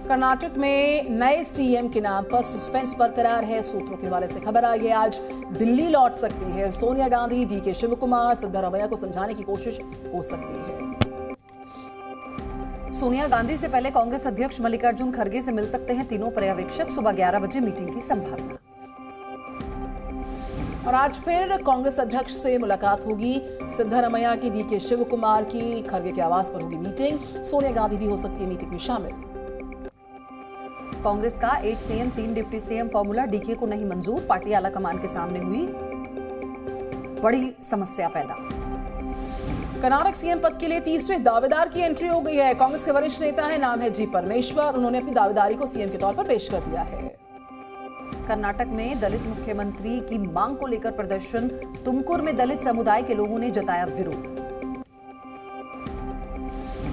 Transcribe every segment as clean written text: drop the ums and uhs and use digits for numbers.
कर्नाटक में नए सीएम के नाम पर सस्पेंस बरकरार है। सूत्रों के हवाले से खबर आई है आज दिल्ली लौट सकती है सोनिया गांधी। डीके शिवकुमार, सिद्धरामैया को समझाने की कोशिश हो सकती है। सोनिया गांधी से पहले कांग्रेस अध्यक्ष मल्लिकार्जुन खड़गे से मिल सकते हैं तीनों पर्यवेक्षक। सुबह 11 बजे मीटिंग की संभावना। और आज फिर कांग्रेस अध्यक्ष से मुलाकात होगी। सिद्धरामैया की, डीके शिवकुमार की, खड़गे के आवास पर होगी मीटिंग। सोनिया गांधी भी हो सकती है मीटिंग में शामिल। कांग्रेस का 1 CM 3 deputy CM formula DK को नहीं मंजूर। पार्टी आला कमान के सामने हुई बड़ी समस्या पैदा। कर्नाटक सीएम पद के लिए तीसरे दावेदार की एंट्री हो गई है। कांग्रेस के वरिष्ठ नेता है, नाम है जी परमेश्वर। उन्होंने अपनी दावेदारी को सीएम के तौर पर पेश कर दिया है। कर्नाटक में दलित मुख्यमंत्री की मांग को लेकर प्रदर्शन। तुमकुर में दलित समुदाय के लोगों ने जताया विरोध।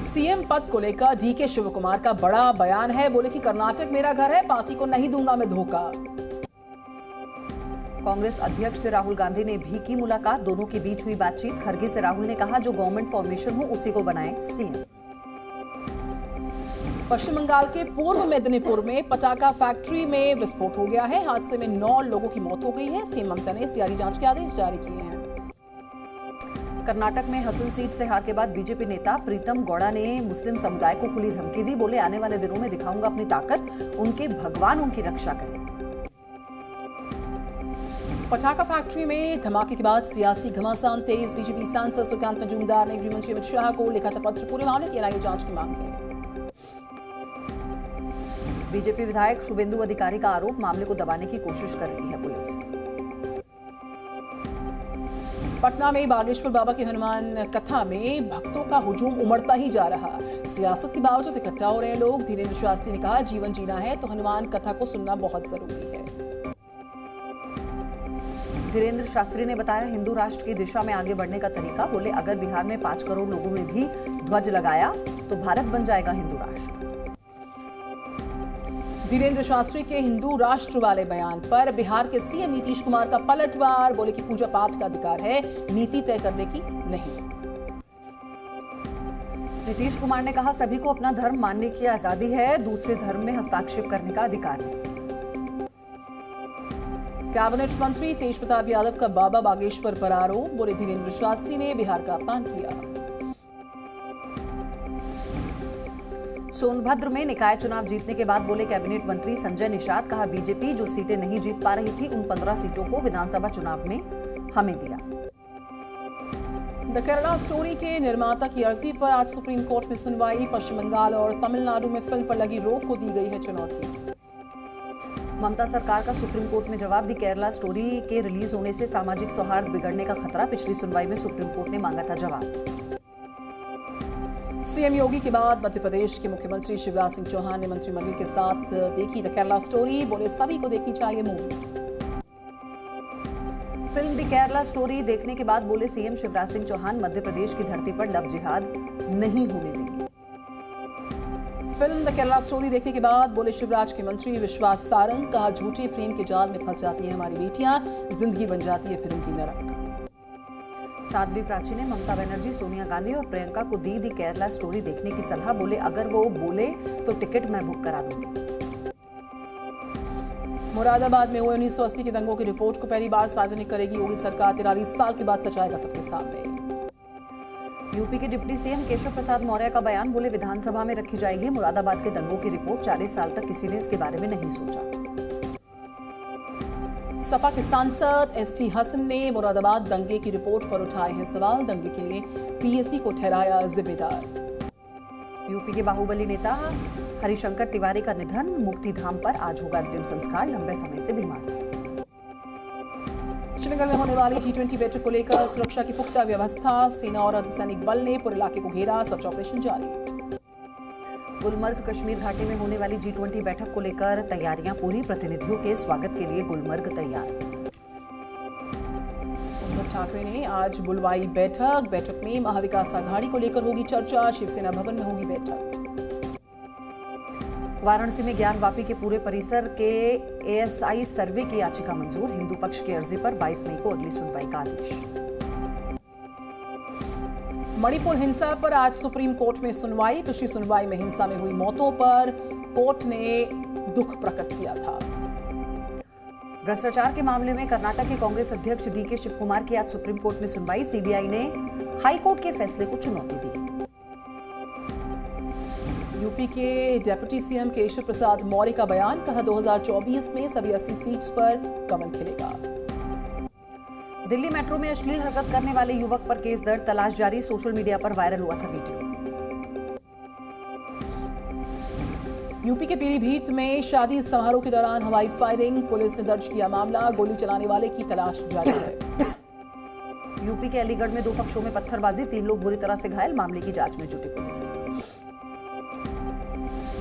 सीएम पद को लेकर डीके शिवकुमार का बड़ा बयान है। बोले कि कर्नाटक मेरा घर है, पार्टी को नहीं दूंगा मैं धोखा। कांग्रेस अध्यक्ष से राहुल गांधी ने भी की मुलाकात। दोनों के बीच हुई बातचीत। खड़गे से राहुल ने कहा जो गवर्नमेंट फॉर्मेशन हो उसी को बनाए सीएम। पश्चिम बंगाल के पूर्व मेदिनीपुर में पटाखा फैक्ट्री में विस्फोट हो गया है। हादसे में 9 लोगों की मौत हो गई है। सीएम ममता ने सीआईडी जांच के आदेश जारी किए हैं। कर्नाटक में हसन सीट से हार के बाद बीजेपी नेता प्रीतम गौड़ा ने मुस्लिम समुदाय को खुली धमकी दी। बोले आने वाले दिनों में दिखाऊंगा अपनी ताकत, उनके भगवान उनकी रक्षा करें। पटाखा फैक्ट्री में धमाके के बाद सियासी घमासान तेज। बीजेपी सांसद सुकांत मजूमदार ने गृह मंत्री अमित शाह को लिखा था पत्र। पूरे मामले की एनआईए जांच की मांग की। बीजेपी विधायक शुभेंदु अधिकारी का आरोप, मामले को दबाने की कोशिश कर रही है पुलिस। पटना में बागेश्वर बाबा की हनुमान कथा में भक्तों का हुजूम उमड़ता ही जा रहा। सियासत के बावजूद इकट्ठा हो रहे हैं लोग। धीरेन्द्र शास्त्री ने कहा जीवन जीना है तो हनुमान कथा को सुनना बहुत जरूरी है। धीरेन्द्र शास्त्री ने बताया हिंदू राष्ट्र की दिशा में आगे बढ़ने का तरीका। बोले अगर बिहार में 5 करोड़ लोगों में भी ध्वज लगाया तो भारत बन जाएगा हिंदू राष्ट्र। धीरेन्द्र शास्त्री के हिंदू राष्ट्र वाले बयान पर बिहार के सीएम नीतीश कुमार का पलटवार। बोले कि पूजा पाठ का अधिकार है, नीति तय करने की नहीं। नीतीश कुमार ने कहा सभी को अपना धर्म मानने की आजादी है, दूसरे धर्म में हस्तक्षेप करने का अधिकार नहीं। कैबिनेट मंत्री तेज प्रताप यादव का बाबा बागेश्वर पर आरोप। बोले धीरेन्द्र शास्त्री ने बिहार का अपमान किया। सोनभद्र में निकाय चुनाव जीतने के बाद बोले कैबिनेट मंत्री संजय निषाद। कहा बीजेपी जो सीटें नहीं जीत पा रही थी उन 15 सीटों को विधानसभा चुनाव में हमें दिया। द केरला स्टोरी के निर्माता की अर्जी पर आज सुप्रीम कोर्ट में सुनवाई। पश्चिम बंगाल और तमिलनाडु में फिल्म पर लगी रोक को दी गई है चुनौती। ममता सरकार का सुप्रीम कोर्ट में जवाब। दी केरला स्टोरी के रिलीज होने से सामाजिक सौहार्द बिगड़ने का खतरा। पिछली सुनवाई में सुप्रीम कोर्ट ने मांगा था जवाब। सीएम योगी के बाद मध्य प्रदेश के मुख्यमंत्री शिवराज सिंह चौहान ने मंत्रिमंडल के साथ देखी द केरला स्टोरी। बोले सभी को देखनी चाहिए movie. Film the Kerala story देखने के बाद बोले सीएम शिवराज सिंह चौहान मध्य प्रदेश की धरती पर लव जिहाद नहीं होने देंगे। फिल्म द केरला स्टोरी देखने के बाद बोले शिवराज के मंत्री विश्वास सारंग। कहा झूठे प्रेम के जाल में फंस जाती है हमारी बेटियां, जिंदगी बन जाती है फिर उनकी नरक। साध्वी प्राची ने ममता बनर्जी, सोनिया गांधी और प्रियंका को दी केरला स्टोरी देखने की सलाह। बोले अगर वो बोले तो टिकट मैं बुक करा दूंगी। मुरादाबाद में हुए 1980 के दंगों की रिपोर्ट को पहली बार सार्वजनिक करेगी योगी सरकार। 43 साल के बाद सच आएगा सबके सामने। यूपी के डिप्टी सीएम केशव प्रसाद मौर्य का बयान। बोले विधानसभा में रखी जाएगी मुरादाबाद के दंगों की रिपोर्ट। 40 साल तक किसी ने इसके बारे में नहीं सोचा। सपा के सांसद एसटी हसन ने मुरादाबाद दंगे की रिपोर्ट पर उठाए हैं सवाल। दंगे के लिए पीएसी को ठहराया जिम्मेदार। यूपी के बाहुबली नेता हरिशंकर तिवारी का निधन। मुक्तिधाम पर आज होगा अंतिम संस्कार। लंबे समय से बीमार थे। श्रीनगर में होने वाली G20 बैठक को लेकर सुरक्षा की पुख्ता व्यवस्था। सेना और अर्धसैनिक बल ने पूरे इलाके को घेरा। सर्च ऑपरेशन जारी। गुलमर्ग कश्मीर घाटी में होने वाली G20 बैठक को लेकर तैयारियां पूरी। प्रतिनिधियों के स्वागत के लिए गुलमर्ग तैयार। उद्धव ठाकरे ने आज बुलवाई बैठक। बैठक में महाविकास आघाड़ी को लेकर होगी चर्चा। शिवसेना भवन में होगी बैठक। वाराणसी में ज्ञानवापी के पूरे परिसर के एएसआई सर्वे की याचिका मंजूर। हिंदू पक्ष की अर्जी पर 22 मई को अगली सुनवाई का आदेश। मणिपुर हिंसा पर आज सुप्रीम कोर्ट में सुनवाई। पिछली सुनवाई में हिंसा में हुई मौतों पर कोर्ट ने दुख प्रकट किया था। भ्रष्टाचार के मामले में कर्नाटक के कांग्रेस अध्यक्ष डीके शिव कुमार की आज सुप्रीम कोर्ट में सुनवाई। सीबीआई ने हाई कोर्ट के फैसले को चुनौती दी। यूपी के डेप्यूटी सीएम केशव प्रसाद मौर्य का बयान, कहा 2024 में सभी 80 सीट्स पर कमल खिलेगा। दिल्ली मेट्रो में अश्लील हरकत करने वाले युवक पर केस दर्ज, तलाश जारी। सोशल मीडिया पर वायरल हुआ था वीडियो। यूपी के पीलीभीत में शादी समारोह के दौरान हवाई फायरिंग, पुलिस ने दर्ज किया मामला। गोली चलाने वाले की तलाश जारी है। यूपी के अलीगढ़ में 2 पक्षों में पत्थरबाजी, 3 लोग बुरी तरह से घायल, मामले की जांच में जुटी पुलिस।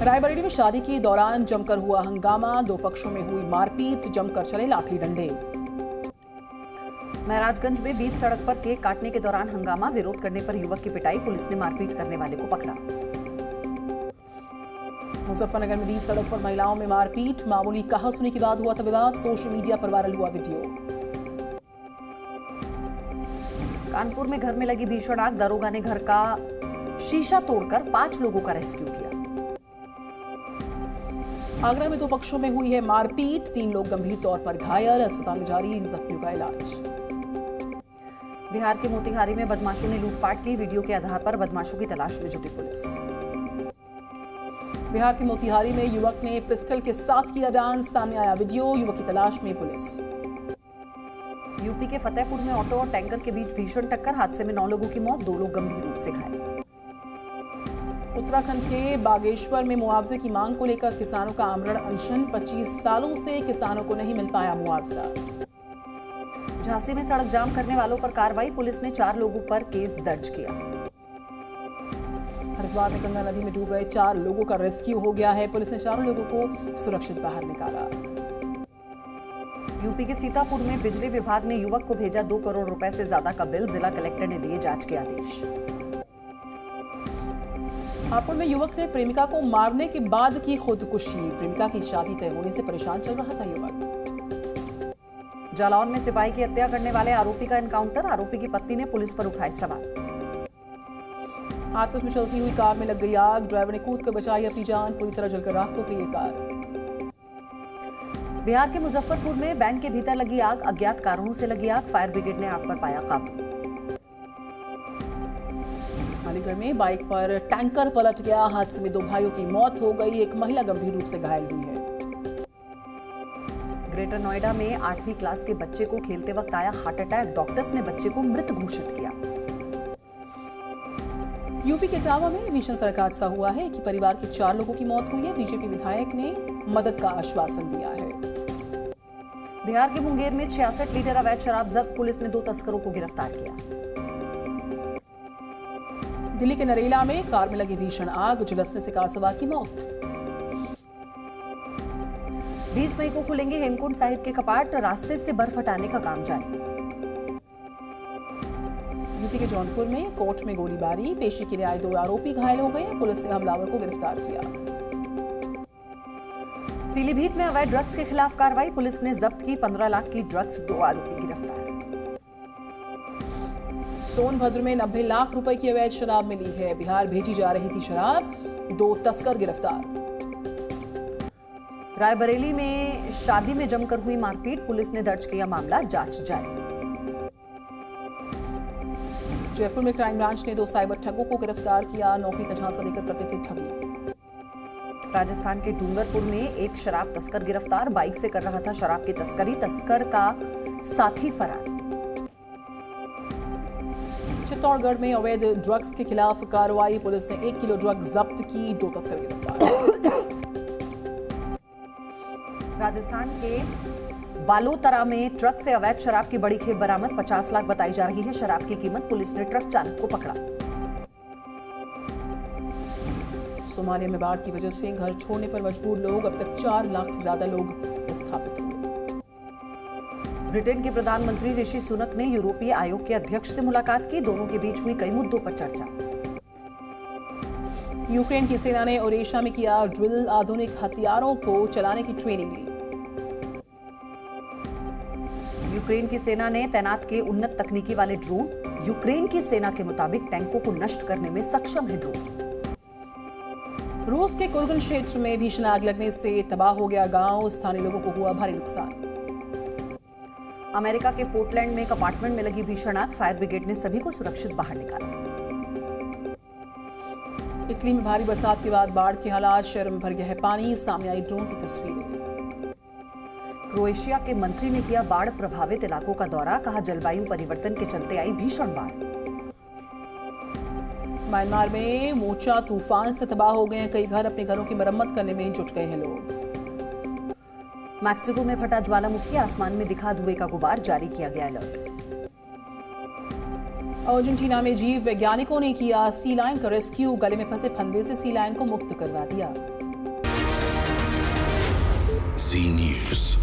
रायबरेली में शादी के दौरान जमकर हुआ हंगामा, 2 पक्षों में हुई मारपीट, जमकर चले लाठी डंडे। महराजगंज में बीच सड़क पर केक काटने के दौरान हंगामा, विरोध करने पर युवक की पिटाई, पुलिस ने मारपीट करने वाले को पकड़ा। मुजफ्फरनगर में बीच सड़क पर महिलाओं में मारपीट, मामूली कहासुनी के बाद हुआ था विवाद। सोशल मीडिया पर वायरल हुआ वीडियो। कानपुर में घर में लगी भीषण आग, दरोगा ने घर का शीशा तोड़कर 5 लोगों का रेस्क्यू किया। आगरा में 2 पक्षों में हुई है मारपीट, 3 लोग गंभीर तौर पर घायल, अस्पताल में जारी जख्मियों का इलाज। बिहार के मोतिहारी में बदमाशों ने लूटपाट की, वीडियो के आधार पर बदमाशों की तलाश में जुटी पुलिस। बिहार के मोतिहारी में युवक ने पिस्टल के साथ किया डांस, सामने आया वीडियो, युवक की तलाश में पुलिस। यूपी के फतेहपुर में ऑटो और टैंकर के बीच भीषण टक्कर, हादसे में 9 लोगों की मौत, 2 लोग गंभीर रूप से घायल। उत्तराखंड के बागेश्वर में मुआवजे की मांग को लेकर किसानों का आमरण अनशन, 25 सालों से किसानों को नहीं मिल पाया मुआवजा। झांसी में सड़क जाम करने वालों पर कार्रवाई, पुलिस ने 4 लोगों पर केस दर्ज किया। हरिद्वार में गंगा नदी में डूब रहे 4 लोगों का रेस्क्यू हो गया है, पुलिस ने 4 लोगों को सुरक्षित बाहर निकाला। यूपी के सीतापुर में बिजली विभाग ने युवक को भेजा 2 करोड़ रुपए से ज्यादा का बिल, जिला कलेक्टर ने दिए जांच के आदेश। हापुड़ में युवक ने प्रेमिका को मारने के बाद की खुदकुशी, प्रेमिका की शादी तय होने से परेशान चल रहा था युवक। जालौन में सिपाही की हत्या करने वाले आरोपी का एनकाउंटर, आरोपी की पत्नी ने पुलिस पर उठाए सवाल। हाथरस में चलती हुई कार में लग गई आग, ड्राइवर ने कूद कर बचाई अपनी जान, पूरी तरह जलकर राख हो गई ये कार। बिहार के मुजफ्फरपुर में बैंक के भीतर लगी आग, अज्ञात कारणों से लगी आग, फायर ब्रिगेड ने आग पर पाया काबू। अलीगढ़ में बाइक पर टैंकर पलट गया, हादसे में 2 भाइयों की मौत हो गई, एक महिला गंभीर रूप से घायल हुई है। ग्रेटर नोएडा में 8वीं क्लास के बच्चे को खेलते वक्त आया हार्ट अटैक, डॉक्टर्स ने बच्चे को मृत घोषित किया। यूपी के इटावा में भीषण सड़क हादसा हुआ है, एक ही परिवार के 4 लोगों की मौत हुई है, बीजेपी विधायक ने मदद का आश्वासन दिया है। बिहार के मुंगेर में 66 लीटर अवैध शराब जब्त, पुलिस ने 2 तस्करों को गिरफ्तार किया। दिल्ली के नरेला में कार में लगी भीषण आग, झुलसने से कार सवार की मौत। 20 मई को खुलेंगे हेमकुंड साहिब के कपाट, रास्ते से बर्फ हटाने का काम जारी। यूपी के जौनपुर में कोर्ट में गोलीबारी, पेशी के लिए आए 2 आरोपी घायल हो गए, पुलिस ने हमलावर को गिरफ्तार किया। पीलीभीत में अवैध ड्रग्स के खिलाफ कार्रवाई, पुलिस ने जब्त की 15 लाख की ड्रग्स, 2 आरोपी गिरफ्तार। सोनभद्र में 90 लाख रुपए की अवैध शराब मिली है, बिहार भेजी जा रही थी शराब, 2 तस्कर गिरफ्तार। रायबरेली में शादी में जमकर हुई मारपीट, पुलिस ने दर्ज किया मामला, जांच जारी। जयपुर में क्राइम ब्रांच ने 2 साइबर ठगों को गिरफ्तार किया, नौकरी का झांसा देकर करते थे ठगी। राजस्थान के डूंगरपुर में एक शराब तस्कर गिरफ्तार, बाइक से कर रहा था शराब की तस्करी, तस्कर का साथी फरार। चित्तौड़गढ़ में अवैध ड्रग्स के खिलाफ कार्रवाई, पुलिस ने 1 किलो ड्रग जब्त की, 2 तस्कर गिरफ्तार। राजस्थान के बालोतरा में ट्रक से अवैध शराब की बड़ी खेप बरामद, 50 लाख बताई जा रही है शराब की कीमत, पुलिस ने ट्रक चालक को पकड़ा। सोमालिया में बाढ़ की वजह से घर छोड़ने पर मजबूर लोग, अब तक 4 लाख से ज्यादा लोग विस्थापित हुए। ब्रिटेन के प्रधानमंत्री ऋषि सुनक ने यूरोपीय आयोग के अध्यक्ष से मुलाकात की, दोनों के बीच हुई कई मुद्दों पर चर्चा। यूक्रेन की सेना ने ओडिशा में किया ड्रिल, आधुनिक हथियारों को चलाने की ट्रेनिंग ली। यूक्रेन की सेना ने तैनात किए उन्नत तकनीकी वाले ड्रोन, यूक्रेन की सेना के मुताबिक टैंकों को नष्ट करने में सक्षम है ड्रोन। रूस के कुर्गन क्षेत्र में भीषण आग लगने से तबाह हो गया गांव, स्थानीय लोगों को हुआ भारी नुकसान। अमेरिका के पोर्टलैंड में एक अपार्टमेंट में लगी भीषण आग, फायर ब्रिगेड ने सभी को सुरक्षित बाहर निकाला। इटली में भारी बरसात के बाद बाढ़ के हालात, शहर में भर गया है पानी, सामने आई ड्रोन की तस्वीरें। क्रोएशिया के मंत्री ने किया बाढ़ प्रभावित इलाकों का दौरा, कहा जलवायु परिवर्तन के चलते आई भीषण बाढ़। म्यांमार में मोचा तूफान से तबाह हो गए हैं कई घर, अपने घरों की मरम्मत करने में जुट गए हैं लोग। मैक्सिको में फटा ज्वालामुखी, आसमान में दिखा धुएं का गुबार, जारी किया गया अलर्ट। अर्जेंटीना में जीव वैज्ञानिकों ने किया सी लायन का रेस्क्यू, गले में फंसे फंदे से सी लायन को मुक्त करवा दिया। जी न्यूज़।